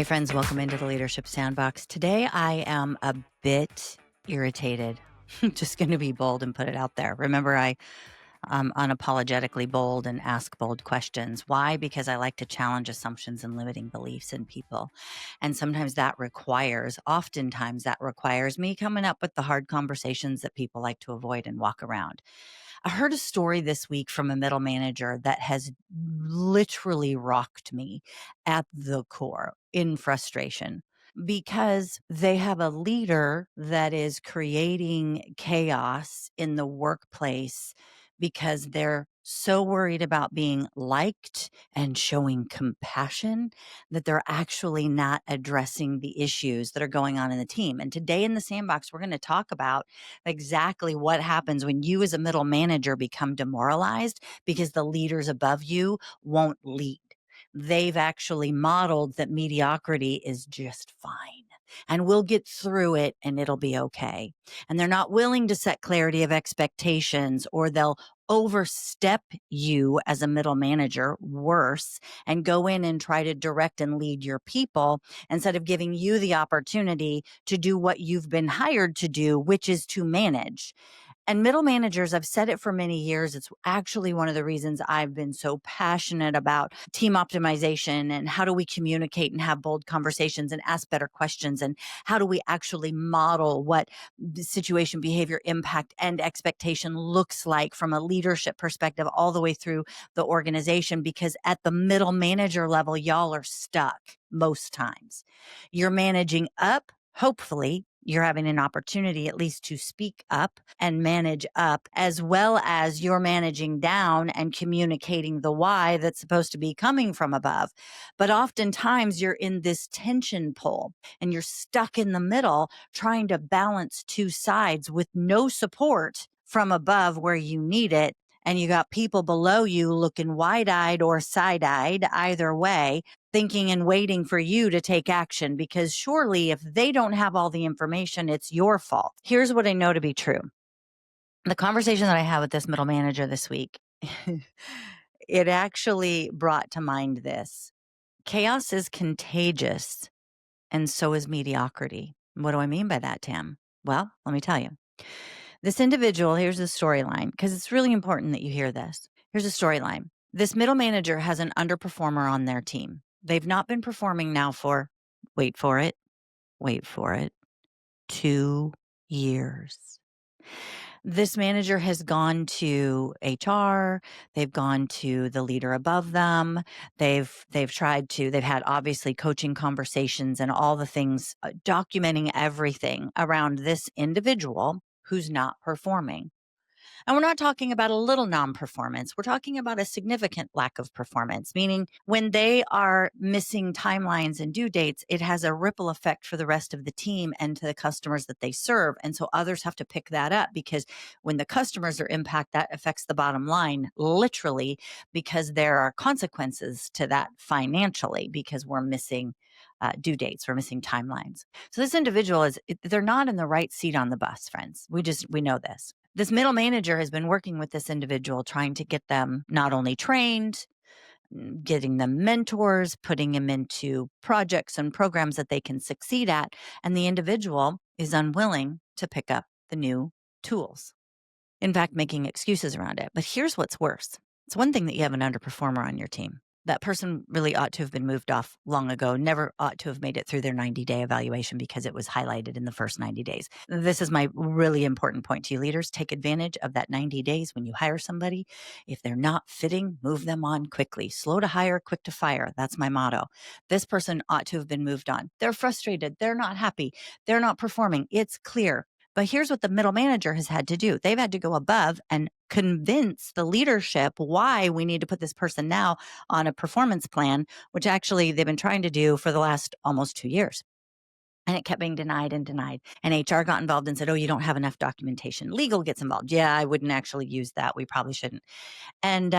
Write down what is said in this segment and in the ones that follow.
Hey friends, welcome into the Leadership Sandbox. Today I am a bit irritated. Just going to be bold and put it out there. Remember, I'm unapologetically bold and ask bold questions. Why? Because I like to challenge assumptions and limiting beliefs in people. And oftentimes that requires me coming up with the hard conversations that people like to avoid and walk around. I heard a story this week from a middle manager that has literally rocked me at the core in frustration because they have a leader that is creating chaos in the workplace because they're so worried about being liked and showing compassion that they're actually not addressing the issues that are going on in the team. And today in the sandbox, we're going to talk about exactly what happens when you as a middle manager become demoralized because the leaders above you won't lead. They've actually modeled that mediocrity is just fine and we'll get through it and it'll be okay. And they're not willing to set clarity of expectations, or they'll overstep you as a middle manager, worse, and go in and try to direct and lead your people instead of giving you the opportunity to do what you've been hired to do, which is to manage. And middle managers, I've said it for many years. It's actually one of the reasons I've been so passionate about team optimization and how do we communicate and have bold conversations and ask better questions, and how do we actually model what the situation, behavior, impact, and expectation looks like from a leadership perspective all the way through the organization. Because at the middle manager level, y'all are stuck most times. You're managing up, hopefully you're having an opportunity at least to speak up and manage up, as well as you're managing down and communicating the why that's supposed to be coming from above. But oftentimes you're in this tension pull and you're stuck in the middle trying to balance two sides with no support from above where you need it. And you got people below you looking wide-eyed or side-eyed, either way, thinking and waiting for you to take action, because surely if they don't have all the information, it's your fault. Here's what I know to be true. The conversation that I had with this middle manager this week, it actually brought to mind this. Chaos is contagious, and so is mediocrity. What do I mean by that, Tam? Well, let me tell you. This individual, here's the storyline, because it's really important that you hear this. Here's a storyline. This middle manager has an underperformer on their team. They've not been performing now for, wait for it, 2 years. This manager has gone to HR, they've gone to the leader above them. They've had obviously coaching conversations and all the things, documenting everything around this individual who's not performing. And we're not talking about a little non-performance. We're talking about a significant lack of performance, meaning when they are missing timelines and due dates, it has a ripple effect for the rest of the team and to the customers that they serve. And so others have to pick that up, because when the customers are impacted, that affects the bottom line, literally, because there are consequences to that financially, because we're missing due dates, we're missing timelines. So this individual they're not in the right seat on the bus, friends. We know this. This middle manager has been working with this individual, trying to get them not only trained, getting them mentors, putting them into projects and programs that they can succeed at. And the individual is unwilling to pick up the new tools. In fact, making excuses around it. But here's what's worse. It's one thing that you have an underperformer on your team. That person really ought to have been moved off long ago, never ought to have made it through their 90-day evaluation because it was highlighted in the first 90 days. This is my really important point to you leaders. Take advantage of that 90 days when you hire somebody. If they're not fitting, move them on quickly. Slow to hire, quick to fire. That's my motto. This person ought to have been moved on. They're frustrated. They're not happy. They're not performing. It's clear. But here's what the middle manager has had to do. They've had to go above and convince the leadership why we need to put this person now on a performance plan, which actually they've been trying to do for the last almost 2 years. And it kept being denied and denied. And HR got involved and said, oh, you don't have enough documentation. Legal gets involved. Yeah, I wouldn't actually use that. We probably shouldn't. And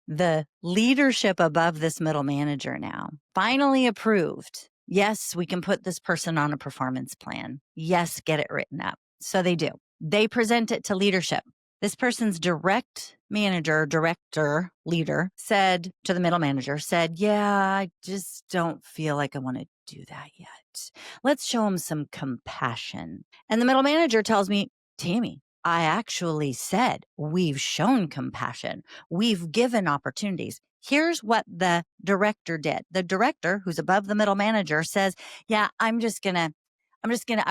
the leadership above this middle manager now finally approved. Yes, we can put this person on a performance plan. Yes, get it written up. So they do. They present it to leadership. This person's direct manager, director, leader said to the middle manager, said, yeah, I just don't feel like I want to do that yet. Let's show him some compassion. And the middle manager tells me, Tammy, I actually said we've shown compassion. We've given opportunities. Here's what the director did. The director, who's above the middle manager, says, yeah, I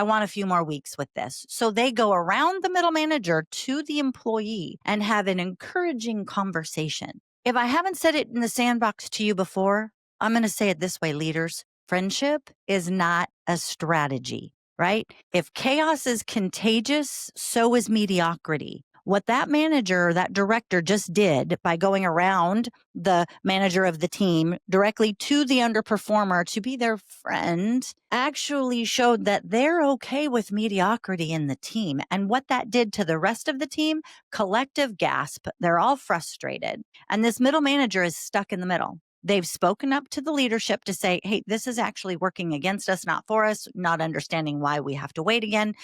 want a few more weeks with this. So they go around the middle manager to the employee and have an encouraging conversation. If I haven't said it in the sandbox to you before, I'm going to say it this way, leaders. Friendship is not a strategy, right? If chaos is contagious, so is mediocrity. What that manager or that director just did by going around the manager of the team directly to the underperformer to be their friend actually showed that they're okay with mediocrity in the team. And what that did to the rest of the team, collective gasp. They're all frustrated. And this middle manager is stuck in the middle. They've spoken up to the leadership to say, hey, this is actually working against us, not for us, not understanding why we have to wait again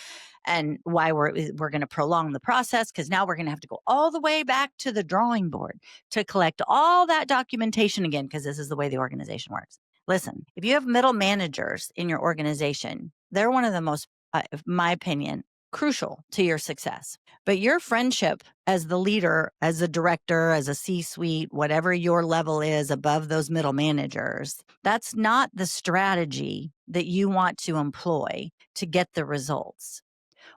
and why we're going to prolong the process, because now we're going to have to go all the way back to the drawing board to collect all that documentation again, because this is the way the organization works. Listen, if you have middle managers in your organization, they're one of the most, in my opinion, crucial to your success. But your friendship as the leader, as a director, as a C-suite, whatever your level is above those middle managers, that's not the strategy that you want to employ to get the results.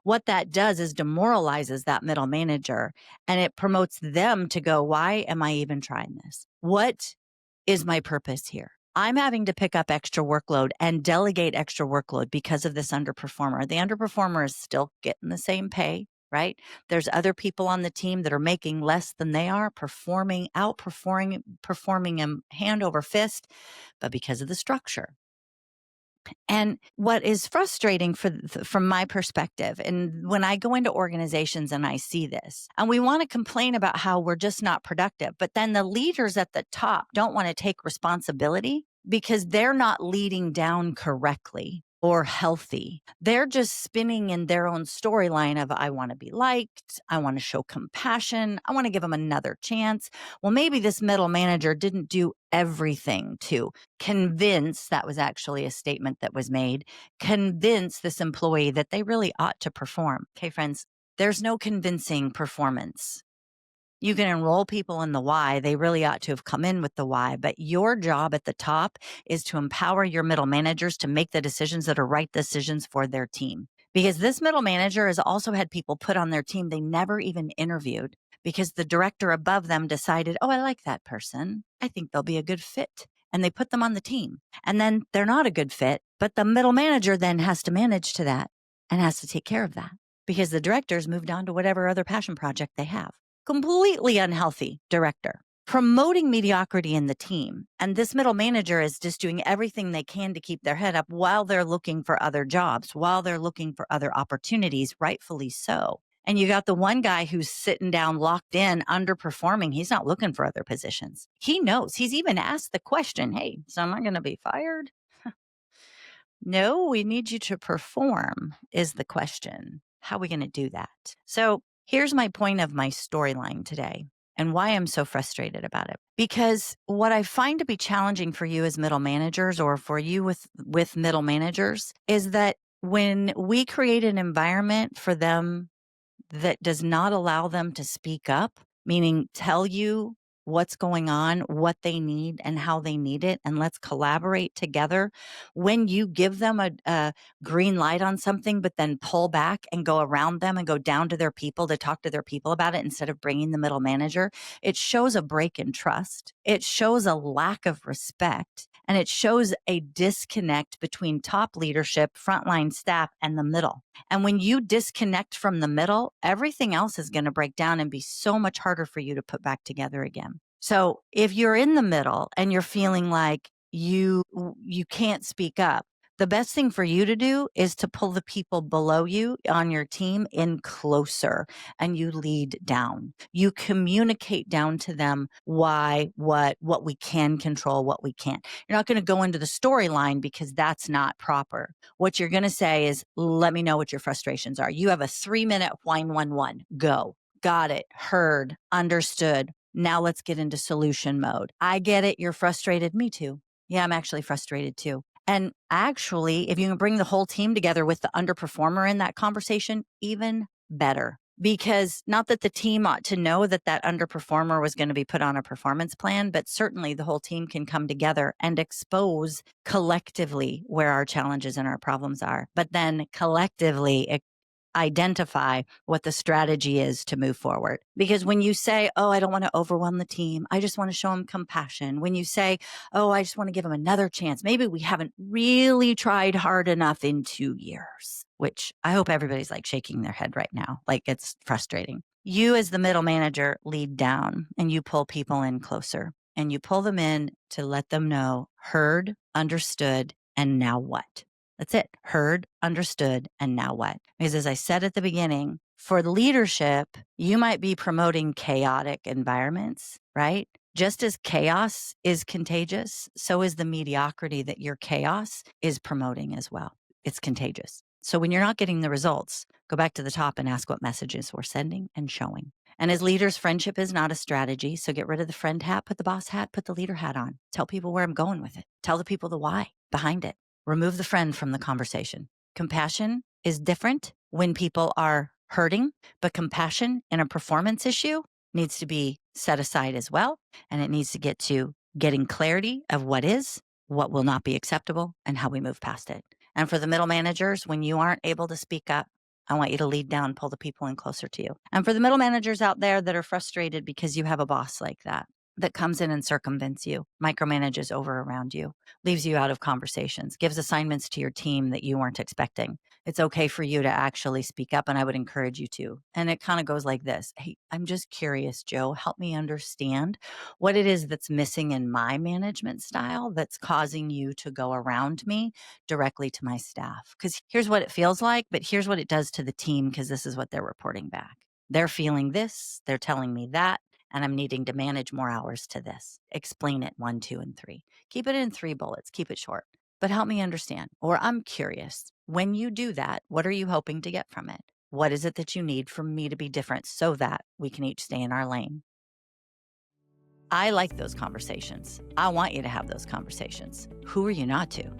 What that does is demoralizes that middle manager, and it promotes them to go, why am I even trying this? What is my purpose here? I'm having to pick up extra workload and delegate extra workload because of this underperformer. The underperformer is still getting the same pay, right? There's other people on the team that are making less than they are, performing them hand over fist, but because of the structure. And what is frustrating from my perspective, and when I go into organizations and I see this, and we want to complain about how we're just not productive, but then the leaders at the top don't want to take responsibility because they're not leading down correctly or healthy. They're just spinning in their own storyline of, I want to be liked. I want to show compassion. I want to give them another chance. Well, maybe this middle manager didn't do everything to convince, that was actually a statement that was made, convince this employee that they really ought to perform. Okay, friends, there's no convincing performance. You can enroll people in the why. They really ought to have come in with the why. But your job at the top is to empower your middle managers to make the decisions that are right decisions for their team. Because this middle manager has also had people put on their team they never even interviewed because the director above them decided, oh, I like that person. I think they'll be a good fit. And they put them on the team. And then they're not a good fit, but the middle manager then has to manage to that and has to take care of that because the director's moved on to whatever other passion project they have. Completely unhealthy director, promoting mediocrity in the team. And this middle manager is just doing everything they can to keep their head up while they're looking for other jobs, while they're looking for other opportunities, rightfully so. And you got the one guy who's sitting down, locked in, underperforming. He's not looking for other positions. He knows. He's even asked the question, hey, so am I going to be fired? No, we need you to perform is the question. How are we going to do that? So here's my point of my storyline today and why I'm so frustrated about it. Because what I find to be challenging for you as middle managers or for you with middle managers is that when we create an environment for them that does not allow them to speak up, meaning tell you what's going on, what they need, and how they need it, and let's collaborate together. When you give them a green light on something, but then pull back and go around them and go down to their people to talk to their people about it instead of bringing the middle manager, it shows a break in trust. It shows a lack of respect. And it shows a disconnect between top leadership, frontline staff, and the middle. And when you disconnect from the middle, everything else is going to break down and be so much harder for you to put back together again. So if you're in the middle and you're feeling like you can't speak up, the best thing for you to do is to pull the people below you on your team in closer and you lead down. You communicate down to them why, what we can control, what we can't. You're not going to go into the storyline because that's not proper. What you're going to say is, let me know what your frustrations are. You have a 3-minute whine 1-1. Go. Got it. Heard. Understood. Now let's get into solution mode. I get it. You're frustrated. Me too. Yeah, I'm actually frustrated too. And actually, if you can bring the whole team together with the underperformer in that conversation, even better. Because not that the team ought to know that that underperformer was going to be put on a performance plan, but certainly the whole team can come together and expose collectively where our challenges and our problems are, but then collectively identify what the strategy is to move forward. Because when you say, oh, I don't want to overwhelm the team, I just want to show them compassion. When you say, oh, I just want to give them another chance, maybe we haven't really tried hard enough in 2 years, which I hope everybody's like shaking their head right now. Like it's frustrating. You as the middle manager lead down and you pull people in closer and you pull them in to let them know heard, understood, and now what? That's it. Heard, understood, and now what? Because as I said at the beginning, for leadership, you might be promoting chaotic environments, right? Just as chaos is contagious, so is the mediocrity that your chaos is promoting as well. It's contagious. So when you're not getting the results, go back to the top and ask what messages we're sending and showing. And as leaders, friendship is not a strategy. So get rid of the friend hat, put the boss hat, put the leader hat on. Tell people where I'm going with it. Tell the people the why behind it. Remove the friend from the conversation. Compassion is different when people are hurting, but compassion in a performance issue needs to be set aside as well. And it needs to get to getting clarity of what is, what will not be acceptable, and how we move past it. And for the middle managers, when you aren't able to speak up, I want you to lead down, pull the people in closer to you. And for the middle managers out there that are frustrated because you have a boss like that comes in and circumvents you, micromanages over around you, leaves you out of conversations, gives assignments to your team that you weren't expecting. It's okay for you to actually speak up, and I would encourage you to. And it kind of goes like this. Hey, I'm just curious, Joe, help me understand what it is that's missing in my management style that's causing you to go around me directly to my staff. Because here's what it feels like, but here's what it does to the team, because this is what they're reporting back. They're feeling this, they're telling me that, and I'm needing to manage more hours to this. Explain it 1, 2, and 3. Keep it in 3 bullets. Keep it short, but help me understand. Or I'm curious, when you do that, what are you hoping to get from it? What is it that you need for me to be different so that we can each stay in our lane? I like those conversations. I want you to have those conversations. Who are you not to?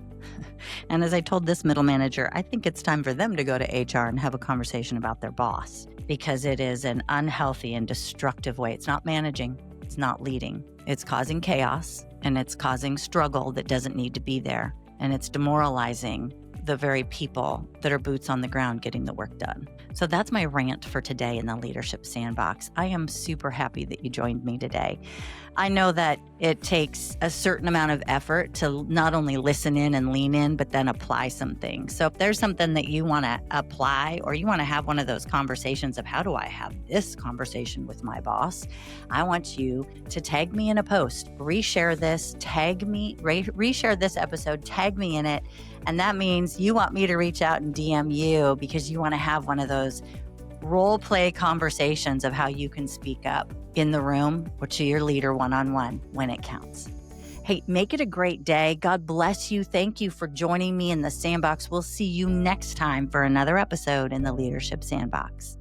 And as I told this middle manager, I think it's time for them to go to HR and have a conversation about their boss, because it is an unhealthy and destructive way. It's not managing. It's not leading. It's causing chaos, and it's causing struggle that doesn't need to be there. And it's demoralizing the very people that are boots on the ground getting the work done. So that's my rant for today in the Leadership Sandbox. I am super happy that you joined me today. I know that it takes a certain amount of effort to not only listen in and lean in, but then apply some things. So if there's something that you want to apply, or you want to have one of those conversations of how do I have this conversation with my boss, I want you to tag me in a post, reshare this, tag me, reshare this episode, tag me in it. And that means you want me to reach out and DM you because you want to have one of those role play conversations of how you can speak up in the room or to your leader one-on-one when it counts. Hey, make it a great day. God bless you. Thank you for joining me in the Sandbox. We'll see you next time for another episode in the Leadership Sandbox.